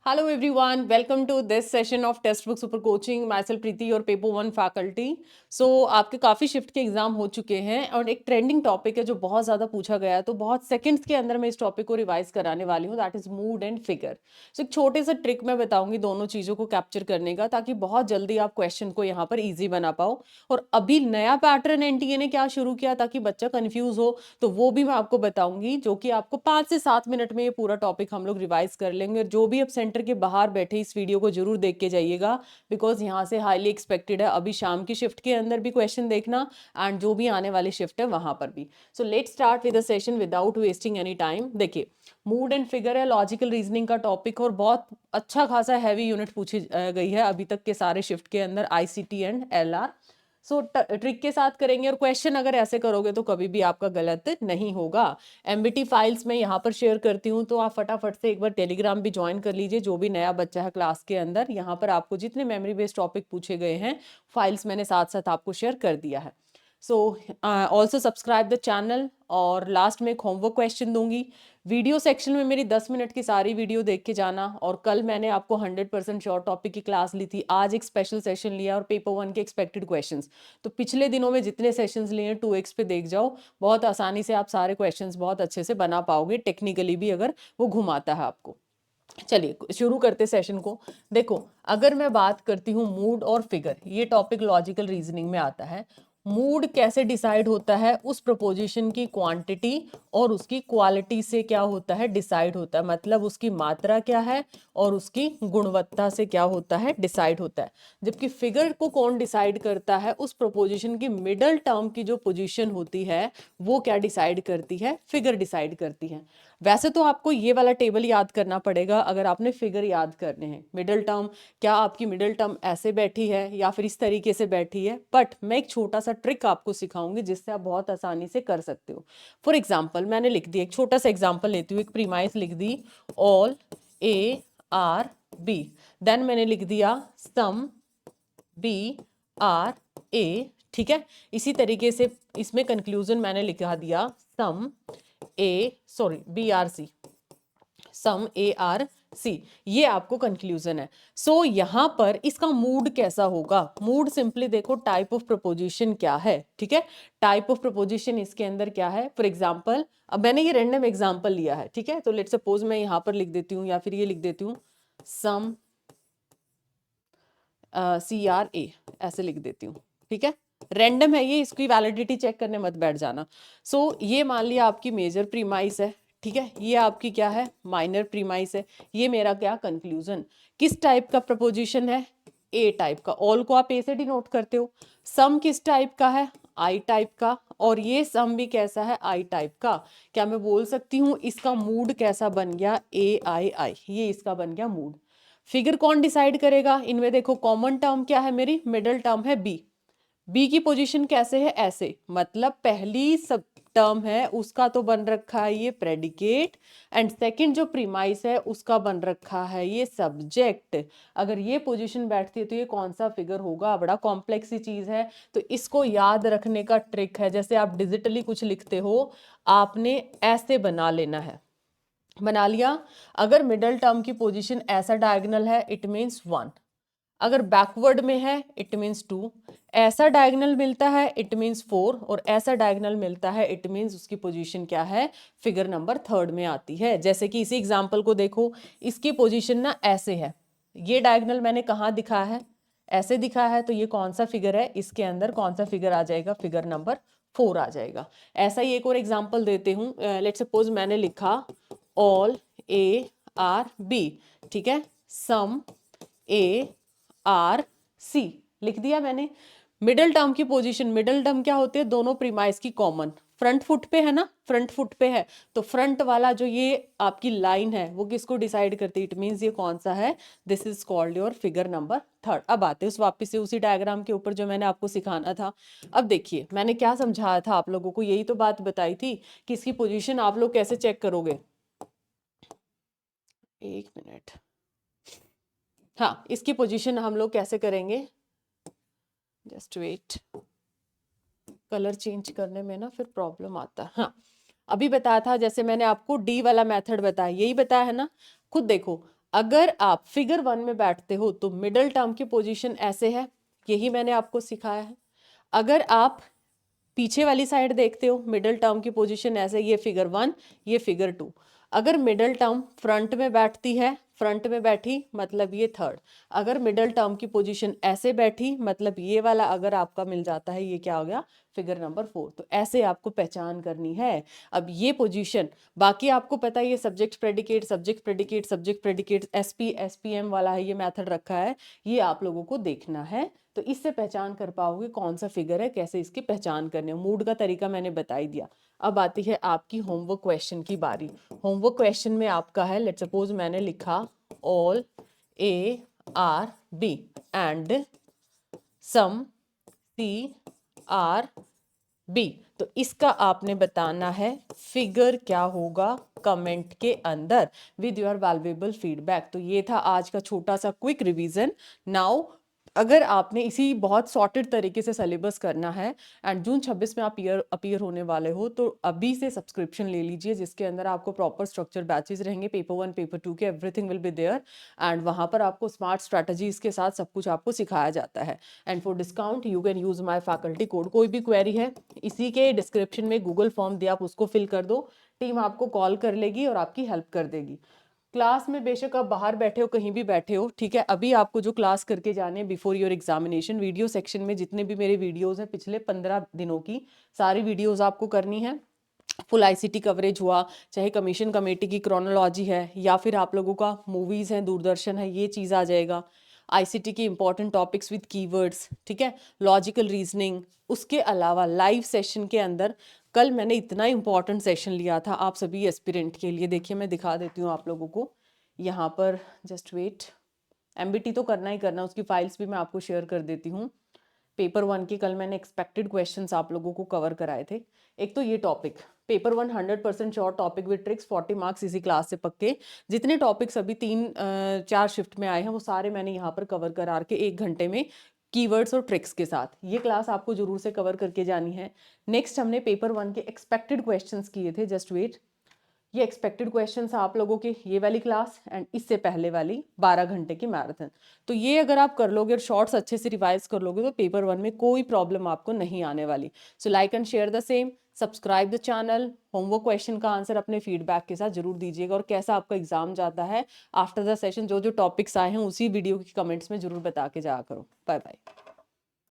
Hello everyone, welcome to this session of Textbook Super Coaching. Myself Preeti और paper one faculty. सो आपके काफ़ी shift के exam हो चुके हैं और एक ट्रेंडिंग टॉपिक है जो बहुत ज़्यादा पूछा गया है, तो बहुत सेकंड्स के अंदर मैं इस टॉपिक को रिवाइज कराने वाली हूँ, that is mood and figure. So एक छोटे सा ट्रिक मैं बताऊंगी दोनों चीज़ों को कैप्चर करने का, ताकि बहुत जल्दी आप क्वेश्चन को यहाँ पर ईजी बना पाओ. और अभी नया पैटर्न एनटीए ने क्या शुरू किया ताकि बच्चा कंफ्यूज हो, तो वो भी मैं आपको बताऊंगी, जो कि आपको 5 से 7 मिनट में ये पूरा टॉपिक हम लोग रिवाइज कर लेंगे. जो भी अब सेंटर के बाहर बैठे इस वीडियो को जरूर देख के जाइएगा, बिकॉज यहाँ से हाईली एक्सपेक्टेड है अभी शाम की शिफ्ट के अंदर भी क्वेश्चन देखना, एंड जो भी आने वाली शिफ्ट है वहां पर भी. So let start with the session without wasting any time. देखिए, मूड एंड फिगर है लॉजिकल रीजनिंग का टॉपिक और बहुत अच्छा खासा हैवी यूनिट पूछी गई है अभी तक के सारे शिफ्ट के अंदर, ICT and LR. So trick के साथ करेंगे और क्वेश्चन अगर ऐसे करोगे तो कभी भी आपका गलत नहीं होगा. एमबीटी फाइल्स में यहाँ पर शेयर करती हूँ, तो आप फटाफट से एक बार टेलीग्राम भी ज्वाइन कर लीजिए. जो भी नया बच्चा है क्लास के अंदर, यहाँ पर आपको जितने मेमोरी बेस्ड टॉपिक पूछे गए हैं फाइल्स मैंने साथ साथ आपको शेयर कर दिया है. So also subscribe the channel. और लास्ट में एक होमवर्क क्वेश्चन दूंगी. वीडियो सेक्शन में मेरी 10 मिनट की सारी वीडियो देख के जाना. और कल मैंने आपको 100% शॉर्ट टॉपिक की क्लास ली थी, आज एक स्पेशल सेशन लिया और पेपर वन के एक्सपेक्टेड क्वेश्चंस. तो पिछले दिनों में जितने सेशंस लिए हैं 2x पे देख जाओ, बहुत आसानी से आप सारे क्वेश्चंस बहुत अच्छे से बना पाओगे, टेक्निकली भी अगर वो घुमाता है आपको. चलिए शुरू करते सेशन को. देखो, अगर मैं बात करती हूँ मूड और फिगर, ये टॉपिक लॉजिकल रीजनिंग में आता है. मूड कैसे डिसाइड होता है? उस प्रपोजिशन की क्वांटिटी और उसकी क्वालिटी से क्या होता है? डिसाइड होता है. मतलब उसकी मात्रा क्या है और उसकी गुणवत्ता से क्या होता है? डिसाइड होता है. जबकि फिगर को कौन डिसाइड करता है? उस प्रपोजिशन की मिडल टर्म की जो पोजीशन होती है वो क्या डिसाइड करती है? फिगर डिसाइड करती है. वैसे तो आपको ये वाला टेबल याद करना पड़ेगा अगर आपने फिगर याद करने हैं. मिडिल टर्म, क्या आपकी मिडिल टर्म ऐसे बैठी है या फिर इस तरीके से बैठी है? बट मैं एक छोटा सा ट्रिक आपको सिखाऊंगी जिससे आप बहुत आसानी से कर सकते हो. फॉर एग्जाम्पल मैंने लिख दिया, एक छोटा सा एग्जाम्पल लेती हूँ, एक प्रीमाइस लिख दी, all A are B. Then मैंने लिख दिया सम बी आर ए. ठीक है, इसी तरीके से इसमें कंक्लूजन मैंने लिखा दिया some b are c, some a are c. ये आपको कंक्लूजन है. सो यहाँ पर इसका मूड कैसा होगा? मूड सिंपली देखो, टाइप ऑफ प्रपोजिशन क्या है. ठीक है, टाइप ऑफ प्रपोजिशन इसके अंदर क्या है. फॉर एग्जाम्पल, अब मैंने ये रैंडम एग्जाम्पल लिया है. ठीक है, तो लेट सपोज मैं यहाँ पर लिख देती हूँ या फिर ये लिख देती हूँ सम सी आर ए, ऐसे लिख देती हूँ. ठीक है, रैंडम है ये, इसकी वैलिडिटी चेक करने मत बैठ जाना. सो ये मान लिया आपकी मेजर प्रीमाइस है. ठीक है, ये आपकी क्या है? माइनर प्रीमाइस है. ये मेरा क्या? कंक्लूजन. किस टाइप का प्रपोजिशन है? ए टाइप का. ऑल को आप ए से डिनोट करते हो. सम किस टाइप का है? आई टाइप का. और ये सम भी कैसा है? आई टाइप का. क्या मैं बोल सकती हूँ इसका मूड कैसा बन गया? ए आई आई, ये इसका बन गया मूड. फिगर कौन डिसाइड करेगा? इनमें देखो, कॉमन टर्म क्या है मेरी? मिडिल टर्म है बी. बी की पोजीशन कैसे है? ऐसे. मतलब पहली सब टर्म है उसका तो बन रखा है ये प्रेडिकेट, एंड सेकंड जो प्रीमाइस है उसका बन रखा है ये सब्जेक्ट. अगर ये पोजीशन बैठती है तो ये कौन सा फिगर होगा? बड़ा कॉम्प्लेक्स सी चीज है. तो इसको याद रखने का ट्रिक है, जैसे आप डिजिटली कुछ लिखते हो, आपने ऐसे बना लेना है. बना लिया. अगर मिडल टर्म की पोजीशन ऐसा डायगोनल है इट मीन्स 1. अगर बैकवर्ड में है इट मीन्स 2. ऐसा डायगोनल मिलता है इट मीन्स 4. और ऐसा डायगोनल मिलता है इट मीन्स उसकी पोजीशन क्या है? फिगर नंबर 3 में आती है. जैसे कि इसी एग्जांपल को देखो, इसकी पोजीशन ना ऐसे है. ये डायगोनल मैंने कहाँ दिखा है? ऐसे दिखा है. तो ये कौन सा फिगर है? इसके अंदर कौन सा फिगर आ जाएगा? फिगर नंबर 4 आ जाएगा. ऐसा ही एक और एग्जाम्पल देते हूँ. लेट सपोज मैंने लिखा ऑल ए आर बी. ठीक है, सम ए आर सी लिख दिया मैंने. मिडल टर्म की पोजीशन, मिडल टर्म क्या होते हैं? दोनों प्रीमाइस की कॉमन. फ्रंट फुट पे है ना, फ्रंट फुट पे है, तो फ्रंट वाला जो ये आपकी लाइन है वो किसको डिसाइड करती है? इट मीन्स ये कौन सा है? This is called your figure number 3. अब आते हैं उस वापस से उसी डायग्राम के ऊपर जो मैंने आपको सिखाना था. अब देखिए मैंने क्या समझाया था आप लोगों को, यही तो बात बताई थी कि इसकी पोजीशन आप लोग कैसे चेक करोगे. एक मिनट. हाँ, इसकी पोजीशन हम लोग कैसे करेंगे? जस्ट वेट, कलर चेंज करने में ना फिर प्रॉब्लम आता है. हाँ, अभी बताया था, जैसे मैंने आपको डी वाला मेथड बताया, यही बताया है ना. खुद देखो, अगर आप फिगर 1 में बैठते हो तो मिडल टर्म की पोजीशन ऐसे है, यही मैंने आपको सिखाया है। अगर आप पीछे वाली साइड देखते हो, मिडल टर्म की पोजीशन ऐसे, ये फिगर 1, ये फिगर 2। अगर मिडल टर्म फ्रंट में बैठती है, फ्रंट में बैठी मतलब ये थर्ड। अगर मिडल टर्म की पोजीशन ऐसे बैठी मतलब ये वाला अगर आपका मिल जाता है, ये क्या हो गया, फिगर नंबर 4। तो ऐसे आपको पहचान करनी है। अब ये पोजीशन, बाकी आपको पता है ये subject predicate subject predicate subject predicate SP SPM वाला है, ये मेथड रखा है, ये आप लोगों को देखना है। तो इससे पहचान कर पाओगे कौन सा फिगर है, कैसे इसकी पहचान करनी है। मूड का तरीका मैंने बता ही दिया। अब आती है आपकी होमवर्क क्वेश्चन की बारी। होमवर्क क्वेश्चन में आपका है, लेट्स सपोज मैंने लिखा all A are b and some c are b. तो इसका आपने बताना है फिगर क्या होगा कमेंट के अंदर विद योर वैल्यूएबल फीडबैक। तो ये था आज का छोटा सा क्विक रिवीजन। नाउ अगर आपने इसी बहुत सॉर्टेड तरीके से सिलेबस करना है एंड जून 26 में आप अपीयर होने वाले हो, तो अभी से सब्सक्रिप्शन ले लीजिए, जिसके अंदर आपको प्रॉपर स्ट्रक्चर बैचेस रहेंगे, पेपर 1 पेपर 2 के, everything will be there. And वहाँ पर आपको स्मार्ट स्ट्रैटेजीज के साथ सब कुछ आपको सिखाया जाता है। And for discount you can use my faculty code. कोई भी क्वेरी है, इसी के डिस्क्रिप्शन में गूगल फॉर्म दिया, आप उसको फिल कर दो, टीम आपको कॉल कर लेगी और आपकी हेल्प कर देगी। क्लास में बेशक आप बाहर बैठे हो, कहीं भी बैठे हो, ठीक है, अभी आपको जो क्लास करके जाने हैं before your examination, video section में जितने भी मेरे वीडियोस हैं पिछले 15 दिनों की, सारी वीडियोस आपको करनी है। फुल आईसीटी कवरेज हुआ, चाहे कमीशन कमेटी की क्रोनोलॉजी है, या फिर आप लोगों का मूवीज़ हैं, दूरदर्शन है, ये चीज़ आ जाएगा। आईसीटी के इंपॉर्टेंट टॉपिक्स विद कीवर्ड्स, ठीक है, लॉजिकल रीजनिंग। उसके अलावा लाइव सेशन के अंदर कल मैंने इतना इंपॉर्टेंट सेशन लिया था आप सभी एस्पिरेंट के लिए। देखिए मैं दिखा देती हूँ आप लोगों को यहाँ पर, जस्ट वेट। एमबीटी तो करना ही करना, उसकी फाइल्स भी मैं आपको शेयर कर देती हूँ। पेपर 1 की कल मैंने एक्सपेक्टेड क्वेश्चंस आप लोगों को कवर कराए थे। एक तो ये topic paper 1 100% short topic with tricks, 40 marks इसी क्लास से पक्के। जितने टॉपिक्स अभी 3-4 शिफ्ट में आए हैं वो सारे मैंने यहाँ पर कवर करा के 1 घंटे में कीवर्ड्स और ट्रिक्स के साथ, ये क्लास आपको जरूर से कवर करके जानी है। नेक्स्ट हमने पेपर 1 के एक्सपेक्टेड क्वेश्चंस किए थे, जस्ट वेट। ये एक्सपेक्टेड क्वेश्चंस आप लोगों के, ये वाली क्लास एंड इससे पहले वाली 12 घंटे की मैराथन। तो ये अगर आप कर लोगे और शॉर्ट्स अच्छे से रिवाइज कर लोगे तो पेपर 1 में कोई प्रॉब्लम आपको नहीं आने वाली। So like and share the same, subscribe the channel. Homework question का आंसर अपने फीडबैक के साथ जरूर दीजिएगा, और कैसा आपका एग्जाम जाता है आफ्टर द सेशन, जो जो टॉपिक्स आए हैं उसी वीडियो के कमेंट्स में जरूर बता के जाया करो। Bye bye.